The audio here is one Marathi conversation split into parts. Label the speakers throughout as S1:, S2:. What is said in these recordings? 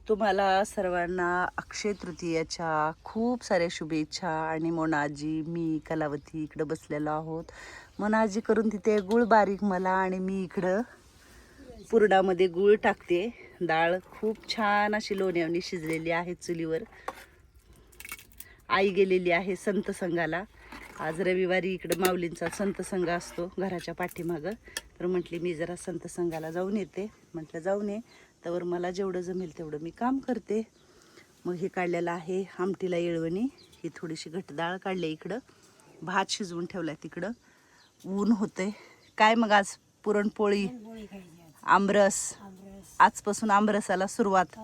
S1: तुम्हाला सर्वांना अक्षय तृतीयेच्या खूप साऱ्या शुभेच्छा. आणि मोनाजी, मी कलावती इकडं बसलेलो आहोत. मोनाजी करून तिथे गुळ बारीक मला, आणि मी इकडं पुरणामध्ये गुळ टाकते. डाळ खूप छान अशी लोण्यावणी शिजलेली आहे चुलीवर. आई गेलेली आहे संत संघाला. आज रविवारी इकडं माऊलींचा संत संघ असतो घराच्या पाठीमागं. तर म्हटली मी जरा संत संघाला जाऊन येते. म्हटलं जाऊन ये, तर मला जेवढं जमेल तेवढं मी काम करते. मग हे काढलेलं आहे आमटीला येळवणी. ही थोडीशी घट डाळ काढली इकडं. भात शिजवून ठेवलाय तिकडं. ऊन होतंय. काय मग आज पुरणपोळी, आमरस. आजपासून आमरसाला सुरुवात.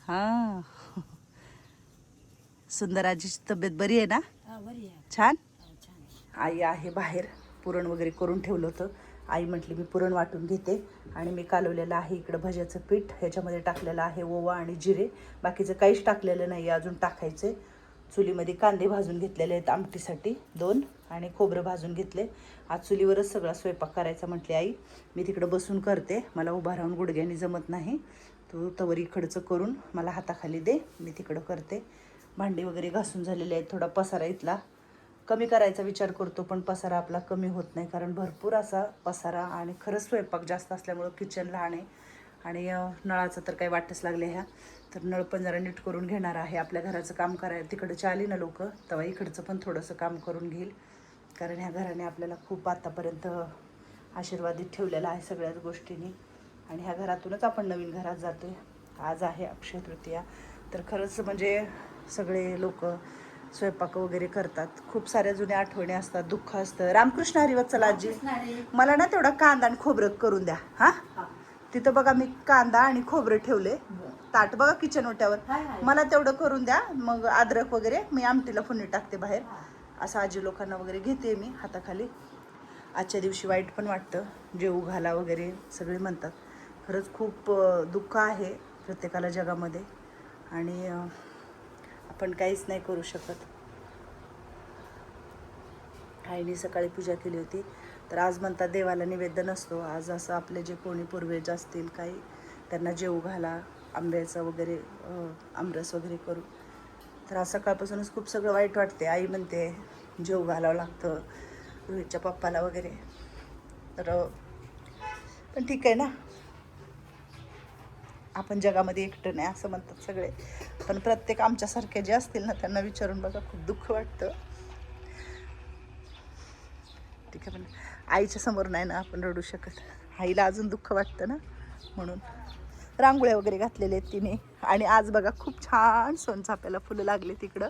S1: हां, सुंदराजीची तब्येत बरी आहे ना? छान. आई आहे बाहेर. पुरण वगैरे करून ठेवलं होतं. आई म्हटली मी पुरण वाटून घेते. आणि मी कालवलेलं आहे इकडं भज्याचं पीठ. ह्याच्यामध्ये टाकलेलं आहे ओवा आणि जिरे. बाकीचं काहीच टाकलेलं नाही, अजून टाकायचे. चुलीमध्ये कांदे भाजून घेतलेले आहेत आमटीसाठी 2, आणि खोबरं भाजून घेतले. आज चुलीवरच सगळा स्वयंपाक करायचा म्हटली आई. मी तिकडं बसून करते, मला उभा राहून गुडघ्याने जमत नाही. तू तवर इकडचं करून मला हाताखाली दे, मी तिकडं करते. भांडी वगैरे घासून झालेले आहेत. थोडा पसारा इथला कमी करायचा विचार करतो, पण पसारा आपला कमी होत नाही, कारण भरपूर असा पसारा. आणि खरंच स्वयंपाक जास्त असल्यामुळं किचन लहान आहे. आणि नळाचं तर काही वाटच लागले ह्या. तर नळ पण जरा नीट करून घेणार आहे. आपल्या घराचं काम करायला तिकडचं आली ना लोक, तेव्हा इकडचं पण थोडंसं काम करून घेईल. कारण ह्या घराने आपल्याला खूप आतापर्यंत आशीर्वादित ठेवलेला आहे सगळ्याच गोष्टींनी. आणि ह्या घरातूनच आपण नवीन घरात जातो आहे. आज आहे अक्षय तृतीया. तर खरंच म्हणजे सगळे लोक स्वयंपाक वगैरे करतात. खूप साऱ्या जुन्या आठवणी असतात, दुःख असतं. रामकृष्ण हरिवत्सल आजी, मला ना तेवढा कांदा आणि खोबरं करून द्या. हां, तिथं बघा मी कांदा आणि खोबरं ठेवले. ताट बघा किचन ओट्यावर. मला तेवढं करून द्या. मग अद्रक वगैरे मी आमटीला फोडणी टाकते बाहेर. असं आजी लोकांना वगैरे घेते मी हाताखाली. आजच्या दिवशी वाईट पण वाटतं, जेवू घाला वगैरे सगळे म्हणतात. खरंच खूप दुःख आहे प्रत्येकाला जगामध्ये. आणि आपण काहीच नाही करू शकत. आईने सकाळी पूजा केली होती. तर आज म्हणतात देवाला निवेद्य नसतो. आज असं आपले जे कोणी पूर्वज असतील काही, त्यांना जेवू घाला, आंब्याचं वगैरे आमरस वगैरे करू. तर आज सकाळपासूनच खूप सगळं वाईट वाटते. आई म्हणते जेवू घालावं लागतं रोहितच्या पप्पाला वगैरे. तर पण ठीक आहे ना, आपण जगामध्ये एकटं नाही असं म्हणतात सगळे. पण प्रत्येक आमच्यासारखे जे असतील ना, त्यांना विचारून बघा, खूप दुःख वाटतं. ठीक आहे, पण आईच्या समोर नाही ना आपण रडू शकत. आईला अजून दुःख वाटतं ना, म्हणून. रांगोळ्या वगैरे घातलेले आहेत तिने. आणि आज बघा खूप छान सोनचाफ्याला फुलं लागले तिकडं.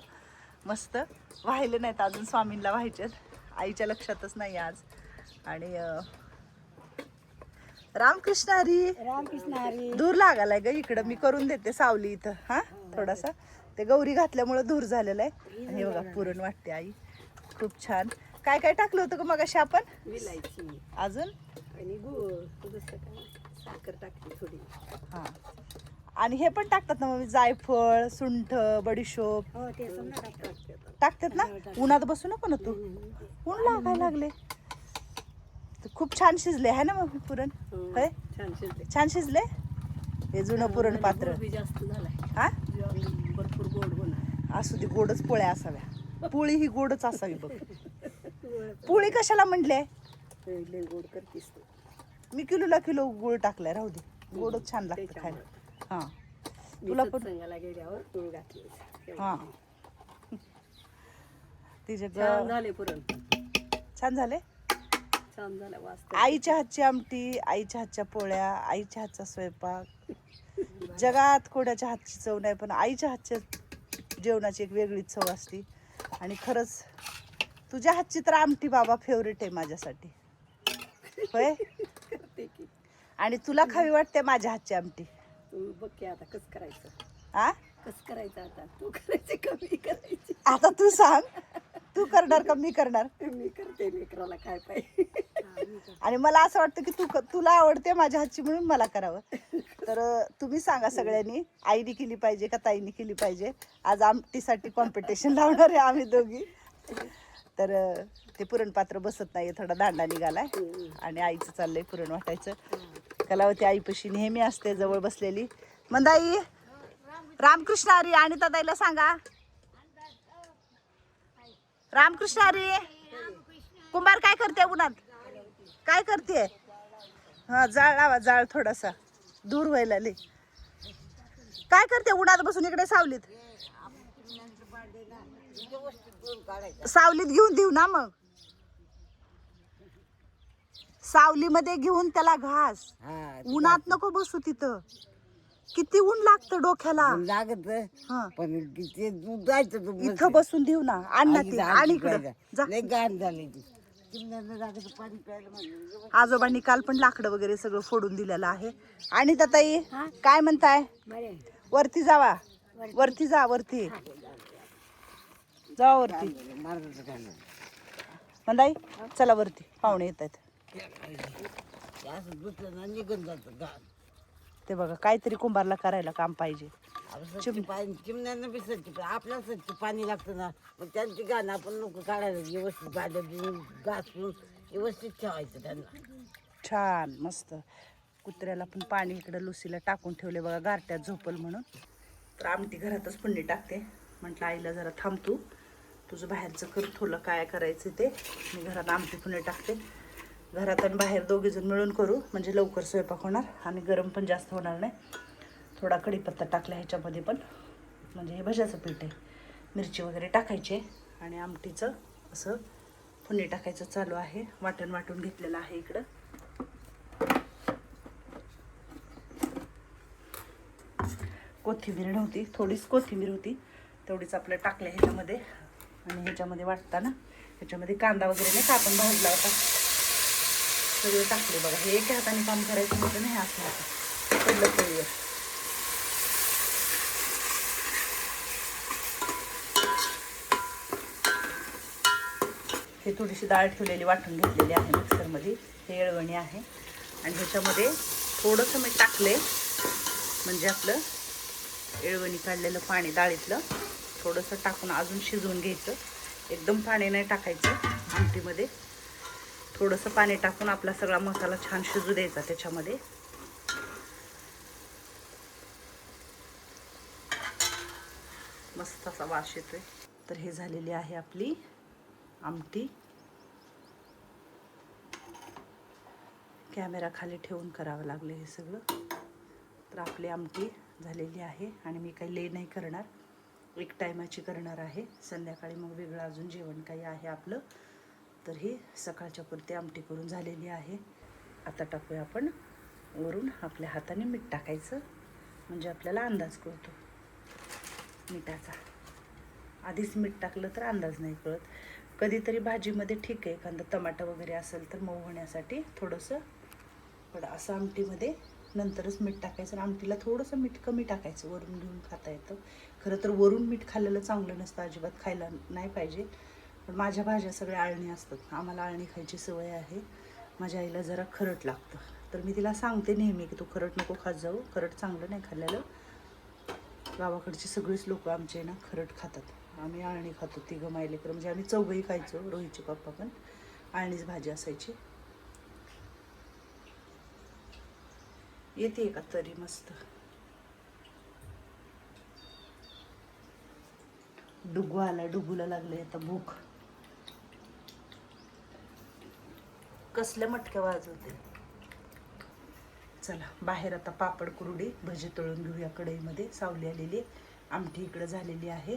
S1: मस्त वाहिले नाहीत अजून, स्वामींना व्हायच्यात. आईच्या लक्षातच नाही आज. आणि रामकृष्ण हरी.
S2: रामकृष्ण हरी.
S1: दूर लागालाय ग इकडं, मी करून देते सावली इथं. हा, थोडासा ते गौरी घातल्यामुळं दूर झालेलं आहे. आणि बघा पुरण वाटते आई. खूप छान. काय काय टाकलं होतं ग मगाशी आपण?
S2: विलायची
S1: अजून
S2: आणि गुळ, दुसरं काय, साखर टाकली थोडी.
S1: हां, आणि हे पण टाकतात ना मग, जायफळ, सुंठ, बडीशोप
S2: हो, ते पण टाकतात.
S1: टाकतात ना. उन्हात बसू नको ना तू, ऊन लागायला लागले. तर खूप छान शिजले आहे ना मग पुरण? होय,
S2: छान शिजले.
S1: छान शिजले. हे जुनं पुरण पात्र.
S2: बी जास्त झालाय.
S1: हा,
S2: भरपूर गोड होणार.
S1: असू दे, गोडच पोळ्या असाव्या. पोळी ही गोडच असावी बघ. पोळी कशाला म्हणले?
S2: लय गोड करतीस तू.
S1: मी किलोला किलो गुळ टाकलाय, राहू दे, गोडच छान लागतं खायला. हां, तुला पण
S2: संगाला गेल्यावर गुळ घातले.
S1: हां, तिचे
S2: छान झाले पुरण.
S1: छान झाले.
S2: छान झाला वास.
S1: आईच्या हातची आमटी, आईच्या हातच्या पोळ्या, आईच्या हातचा स्वयंपाक. जगात कोणाच्या हातची चव नाही, पण आईच्या हातच्या जेवणाची एक वेगळीच चव असते. आणि खरंच तुझ्या हातची तर आमटी बाबा फेवरेट आहे माझ्यासाठी. होय, आणि तुला खावी वाटते माझ्या हातची आमटी.
S2: तू बघ की आता कसं करायचं.
S1: हा,
S2: कसं करायचं आता? तू करायची का मी करायची?
S1: आता तू सांग, तू करणार का मी करणार?
S2: मी करते, लेकराला काय पाहिजे.
S1: आणि मला असं वाटतं की तुला आवडते माझ्या हातची म्हणून मला करावं. तर तुम्ही सांगा सगळ्यांनी, आईने केली पाहिजे का ताईने केली पाहिजे? आज आमटीसाठी कॉम्पिटिशन लावणार आहे आम्ही दोघी. तर ते पुरणपात्र बसत नाही, थोडा दांडा निघालाय. आणि आईचं चाललंय पुरण वाटायचं. कलावती आईपाशी नेहमी असते जवळ बसलेली. मंदाई रामकृष्ण हरी आणि ताईला सांगा रामकृष्ण हरी. कुंभार काय करते उन्हात? काय करते? हा जाळ लावा, जाळ थोडासा दूर व्हायला लय. काय करते उन्हात बसून इकडे सावलीत? सावलीत घेऊन देऊ ना मग, सावलीमध्ये घेऊन त्याला घास. उन्हात नको बसू तिथं, किती ऊन लागतं डोक्याला.
S3: लागत
S1: हा
S3: पण ते दूध जायचं तू
S1: इथं बसून देऊ ना. आणि ते आणि इकडं जा.
S3: लय गाण झाली ती चिमण्यानं लागत पाणी प्यायला म्हणलं.
S1: आजोबांनी काल पण लाकडं वगैरे सगळं फोडून दिलेलं आहे. आणि ताई काय म्हणताय? वरती जावा, वरती जा, वरती जा, वरती.
S3: मार्गाचं काय नाही.
S1: मंदाई चला वरती, पाहुणे येत आहेत.
S3: ते असं दुसरं ना निघून जातं गाण.
S1: ते बघा काहीतरी कुंभारला करायला काम पाहिजे.
S3: चिमण्यांना बी स्वच्छ आपल्याला स्वच्छ पाणी लागतं ना, मग त्यांची गाणं आपण लोक काढायला व्यवस्थित भाज्या देऊन घासून व्यवस्थित ठेवायचं त्यांना.
S1: छान मस्त. कुत्र्याला पण पाणी इकडे लुसीला टाकून ठेवले बघा, गारट्यात झोपल म्हणून. तर आमटी घरातच पुण्य टाकते. म्हटलं आईला जरा थांब तू, तुझं बाहेरचं कर थोडं काय करायचं ते. मी घरात आमटी पुण्य टाकते. घरात आणि बाहेर दोघेजण मिळून करू म्हणजे लवकर स्वयंपाक होणार आणि गरम पण जास्त होणार नाही. थोडा कढीपत्ता टाकला ह्याच्यामध्ये पण, म्हणजे हे भज्याचं पीठ आहे. मिरची वगैरे टाकायची आणि आमटीचं असं पुण्य टाकायचं चालू आहे. वाटण वाटून घेतलेलं आहे इकडं. कोथिंबीर नव्हती, थोडीच कोथिंबीर होती, तेवढीच आपलं टाकलं ह्याच्यामध्ये. आणि ह्याच्यामध्ये वाटताना ह्याच्यामध्ये कांदा वगैरे नाही का आपण भाजला होता, सगळं टाकले बघा. हे एका हाताने काम करायचं म्हटलं नाही, असं होतं पडलं पोळीवर. हे थोडीशी डाळ ठेवलेली वाटून घेतलेली आहे मिक्सरमध्ये. हे येळवणी आहे आणि ह्याच्यामध्ये थोडंसं मी टाकले म्हणजे आपलं येळवणी काढलेलं पाणी डाळीतलं थोडंसं टाकून अजून शिजवून घ्यायचं. एकदम पाणी नाही टाकायचं आमटीमध्ये, थोडंसं पाणी टाकून आपला सगळा मसाला छान शिजू द्यायचा त्याच्यामध्ये. मस्त असा वास येतोय. तर हे झालेली आहे आपली आमटी. कॅमेरा खाली ठेवून करावं लागलं हे सगळं. तर आपली आमटी झालेली आहे आणि मी काही लय नाही करणार, एक टायमाची करणार आहे. संध्याकाळी मग वेगळं अजून जेवण काही आहे आपलं. तर ही सकाळच्या पुरती आमटी करून झालेली आहे. आता टाकूया आपण वरून, आपल्या हाताने मीठ टाकायचं म्हणजे आपल्याला अंदाज कळतो मिठाचा. आधीच मीठ टाकलं तर अंदाज नाही कळत. कधीतरी भाजीमध्ये ठीक आहे, एखादं टमाटर वगैरे असेल तर मऊ होण्यासाठी थोडंसं, पण असं आमटीमध्ये नंतरच मीठ टाकायचं. आणि आमटीला थोडंसं मीठ कमी टाकायचं, वरून घेऊन खाता येतं. खरं तर वरून मीठ खाल्लेलं चांगलं नसतं, अजिबात खायला नाही पाहिजे. पण माझ्या भाज्या सगळ्या आळणी असतात, आम्हाला आळणी खायची सवय आहे. माझ्या आईला जरा खरट लागतं, तर मी तिला सांगते नेहमी की तू खरट नको खात जाऊ, खरट चांगलं नाही खाल्लेलं. गावाकडची सगळीच लोक आमचे ना खरट खातात, आम्ही आळणी खातो. तिघं मायलेकर म्हणजे आम्ही चौघही खायचो. रोहितचे पप्पा पण आळणीच भाजी असायची. येते का तरी मस्त. डुगू आला, डुगूला लागले आता भूक. कसल्या मटक्या वाजवते. चला बाहेर आता पापड कुरडी भजी तळून घेऊया कढईमध्ये. सावली आलेली, आमटी इकडे झालेली आहे.